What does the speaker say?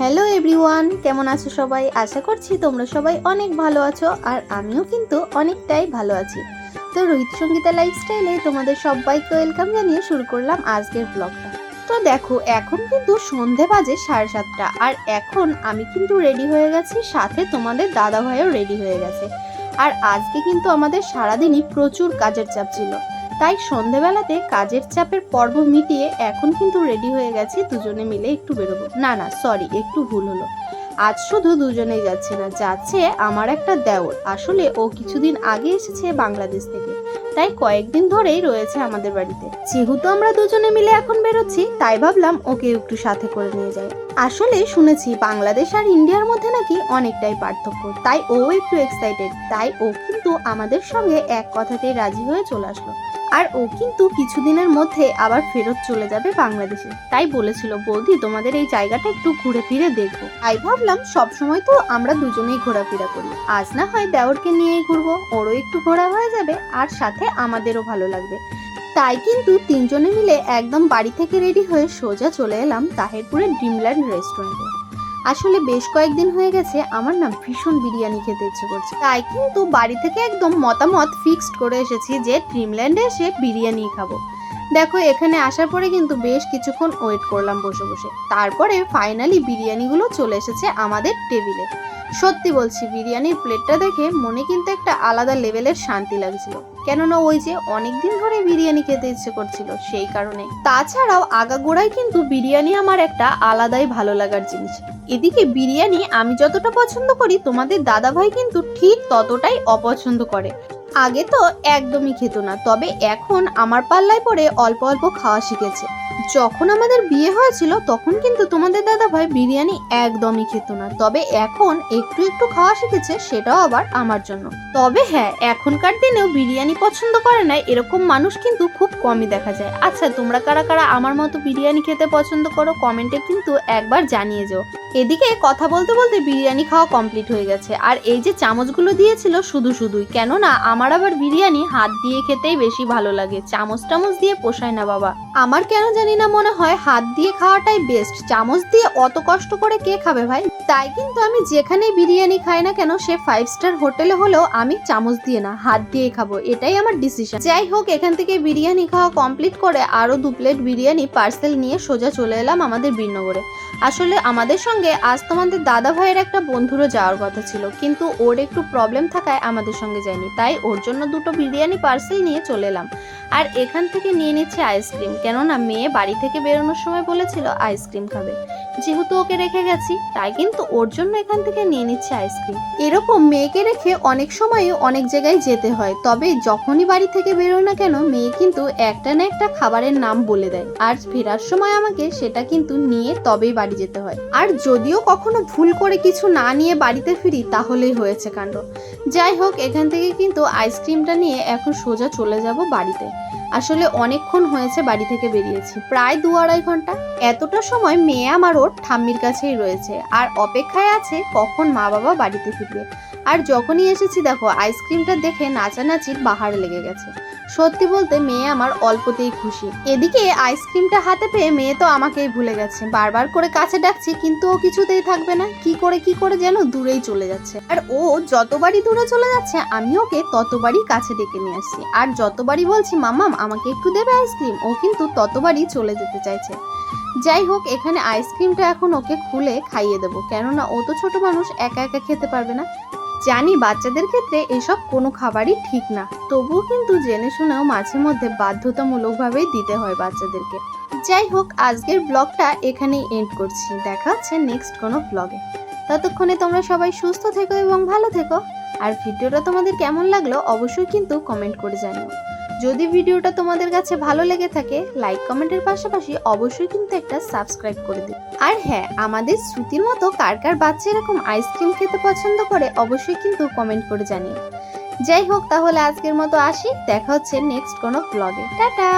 Hello everyone, কেমন আছো সবাই? আশা করছি তোমরা সবাই অনেক ভালো আছো, আর আমিও কিন্তু অনেকটাই ভালো আছি। তো রোহিত সঙ্গীতা লাইফস্টাইলে তোমাদের সবাইকে ওয়েলকাম জানিয়ে শুরু করলাম আজকের ব্লগটা। তো দেখো, এখন কিন্তু সন্ধে বাজে 7:30, আর এখন আমি কিন্তু রেডি হয়ে গেছি, সাথে তোমাদের দাদা ভাইও রেডি হয়ে গেছে। আর আজকে কিন্তু আমাদের সারাদিনই প্রচুর কাজের চাপ ছিল, তাই সন্ধেবেলাতে কাজের চাপের পর্ব মিটিয়ে এখন কিন্তু রেডি হয়ে গেছি দুজনে মিলে একটু বেরোবো। না সরি, একটু ভুল হলো। আজ শুধু দুজনেই যাচ্ছে না, যাচ্ছে আমার একটা দেওর। আসলে ও কিছুদিন আগে এসেছে বাংলাদেশ থেকে, তাই কয়েকদিন ধরেই রয়েছে আমাদের বাড়িতে। যেহেতু আমরা দুজনে মিলে এখন বেরোচ্ছি, তাই ভাবলাম ওকে একটু সাথে করে নিয়ে যাই। আসলে শুনেছি বাংলাদেশ আর ইন্ডিয়ার মধ্যে নাকি অনেকটাই পার্থক্য, তাই ও একটু এক্সাইটেড। তাই ও কিন্তু আমাদের সঙ্গে এক কথাতেই রাজি হয়ে চলে আসলো। আর ও কিন্তু কিছুদিনের মধ্যে আবার ফেরত চলে যাবে বাংলাদেশে, তাই বলেছিল বৌদি তোমাদের এই জায়গাটা একটু ঘুরে ফিরে দেখবো। তাই ভাবলাম সবসময় তো আমরা দুজনেই ঘোরাফেরা করি, আজ না হয় দেওরকে নিয়েই ঘুরবো, ওরও একটু ঘোরা হয়ে যাবে আর সাথে আমাদেরও ভালো লাগবে। তাই কিন্তু তিনজনে মিলে একদম বাড়ি থেকে রেডি হয়ে সোজা চলে এলাম তাহিরপুরের ড্রিমল্যান্ড রেস্টুরেন্টে। আসলে বেশ কয়েকদিন হয়ে গেছে আমার না ভীষণ বিরিয়ানি খেতে ইচ্ছে করছে, তাই কিন্তু বাড়ি থেকে একদম মতামত ফিক্সড করে এসেছি যে ড্রিমল্যান্ডে এসে বিরিয়ানি খাবো। দেখো, এখানে আসার পরে কিন্তু বেশ কিছুক্ষণ ওয়েট করলাম বসে বসে, তারপরে ফাইনালি বিরিয়ানিগুলো চলে এসেছে আমাদের টেবিলে। সত্যি বলছি, বিরিয়ানির প্লেটটা দেখে মনে কিন্তু একটা আলাদা লেভেলের শান্তি লাগছিল, কেননা ওই যে অনেকদিন ধরে বিরিয়ানি খেতে ইচ্ছে করছিল সেই কারণে। তাছাড়াও আগাগোড়াই কিন্তু বিরিয়ানি আমার একটা আলাদাই ভালো লাগার জিনিস। এদিকে বিরিয়ানি আমি যতটা পছন্দ করি, তোমাদের দাদা ভাই কিন্তু ঠিক ততটাই অপছন্দ করে। আগে তো একদমই খেত না, তবে এখন আমার পাল্লায় পড়ে অল্প অল্প খাওয়া শিখেছে। যখন আমাদের বিয়ে হয়েছিল তখন কিন্তু তোমাদের দাদা ভাই বিরিয়ানি একদমই খেত না, তবে এখন একটু একটু খাওয়া শিখেছে, সেটাও আবার আমার জন্য। তবে হ্যাঁ, এখনকার দিনেও বিরিয়ানি পছন্দ করে না এরকম মানুষ কিন্তু খুব কমই দেখা যায়। আচ্ছা, তোমরা কারা কারা আমার মতো বিরিয়ানি খেতে পছন্দ করো কমেন্টে কিন্তু একবার জানিয়ে যাও। এদিকে কথা বলতে বলতে বিরিয়ানি খাওয়া কমপ্লিট হয়ে গেছে, আর এই যে চামচগুলো দিয়েছিল শুধুই, কেননা আমার আবার বিরিয়ানি হাত দিয়ে খেতেই বেশি ভালো লাগে, চামচ টামচ দিয়ে পোষায় না বাবা। আমার কেন জানি না মনে হয় হাত দিয়ে খাওয়াটাই বেস্ট, চামচ দিয়ে অত কষ্ট করে কে খাবে ভাই। তাই কিন্তু আমি যেখানেই বিরিয়ানি খাই না কেন, সে 5 স্টার হোটেলে হলেও আমি চামচ দিয়ে না হাত দিয়ে খাবো, এটাই আমার ডিসিশন। যাই হোক, এখান থেকে বিরিয়ানি খাওয়া কমপ্লিট করে আরো 2 প্লেট বিরিয়ানি পার্সেল নিয়ে সোজা চলে এলাম আমাদের বীরনগরে। আসলে আমাদের সঙ্গে আজ তোমাদের দাদা ভাইয়ের একটা বন্ধুরও যাওয়ার কথা ছিল, কিন্তু ওর একটু প্রবলেম থাকায় আমাদের সঙ্গে যায়নি, তাই ওর জন্য 2টো বিরিয়ানি পার্সেল নিয়ে চলে এলাম। আর এখান থেকে নিয়ে নিচ্ছে আইসক্রিম, কেননা মেয়ে বাড়ি থেকে বেরোনোর সময় বলেছিল আইসক্রিম খাবে। যেহেতু ওকে রেখে গেছি, তাই কিন্তু ওর জন্য এখান থেকে নিয়ে নিচ্ছে আইসক্রিম। এরকম মেয়েকে রেখে অনেক সময় অনেক জায়গায় যেতে হয়, তবে যখনই বাড়ি থেকে বেরোয় না কেন মেয়ে কিন্তু একটা না একটা খাবারের নাম বলে দেয়, আর ফেরার সময় আমাকে সেটা কিন্তু নিয়ে তবেই বাড়ি যেতে হয়। আর যদিও কখনো ভুল করে কিছু না নিয়ে বাড়িতে ফিরি, তাহলেই হয়েছে কাণ্ড। যাই হোক, এখান থেকে কিন্তু আইসক্রিমটা নিয়ে এখন সোজা চলে যাব বাড়িতে। আসলে অনেকক্ষণ হয়েছে বাড়ি থেকে বেরিয়েছি, প্রায় 2-2.5 ঘন্টা। এতটা সময় মেয়ে আমার ওর ঠাম্মির কাছেই রয়েছে, আর অপেক্ষায় আছে কখন মা বাবা বাড়িতে ফিরবে। আর যখনই এসেছি দেখো, আইসক্রিমটা দেখে নাচানাচির বাহার লেগে গেছে। সত্যি বলতে মেয়ে আমার অল্পতেই খুশি। এদিকে আইসক্রিমটা হাতে পেয়ে মেয়ে তো আমাকেই ভুলে গেছে, বারবার করে কাছে ডাকছি কিন্তু ও কিছুতেই থাকবে না, কি করে যেন দূরেই চলে যাচ্ছে। আর ও যতবারই দূরে চলে যাচ্ছে আমি ওকে ততবারই কাছে ডেকে নিয়ে আসছি, আর যতবারই বলছি মাম্মাম আমাকে একটু দেবে আইসক্রিম, ও কিন্তু ততবারই চলে যেতে চাইছে। যাই হোক, এখানে আইসক্রিমটা এখন ওকে খুলে খাইয়ে দেবো, কেননা ও তো ছোট মানুষ, একা একা খেতে পারবে না। জানি বাচ্চাদের ক্ষেত্রে এসব কোনো খাবারই ঠিক না, তবুও কিন্তু জেনে শুনেও মাঝে মধ্যে বাধ্যতামূলকভাবেই দিতে হয় বাচ্চাদেরকে। যাই হোক, আজকের ব্লগটা এখানেই এন্ড করছি, দেখা হচ্ছে নেক্সট কোনো ব্লগে। ততক্ষণে তোমরা সবাই সুস্থ থেকো এবং ভালো থেকো। আর ভিডিওটা তোমাদের কেমন লাগলো অবশ্যই কিন্তু কমেন্ট করে জানিও। যদি ভিডিওটা তোমাদের কাছে ভালো লেগে থাকে, লাইক কমেন্টের পাশাপাশি অবশ্যই কিন্তু একটা সাবস্ক্রাইব করে দিও। আর হ্যাঁ, আমাদের শ্রুতির মতো কার কার বাচ্চা এরকম আইসক্রিম খেতে পছন্দ করে অবশ্যই কিন্তু কমেন্ট করে জানিও। যাই হোক, তাহলে আজকের মতো আসি, দেখা হচ্ছে নেক্সট কোনো ব্লগে। টাটা।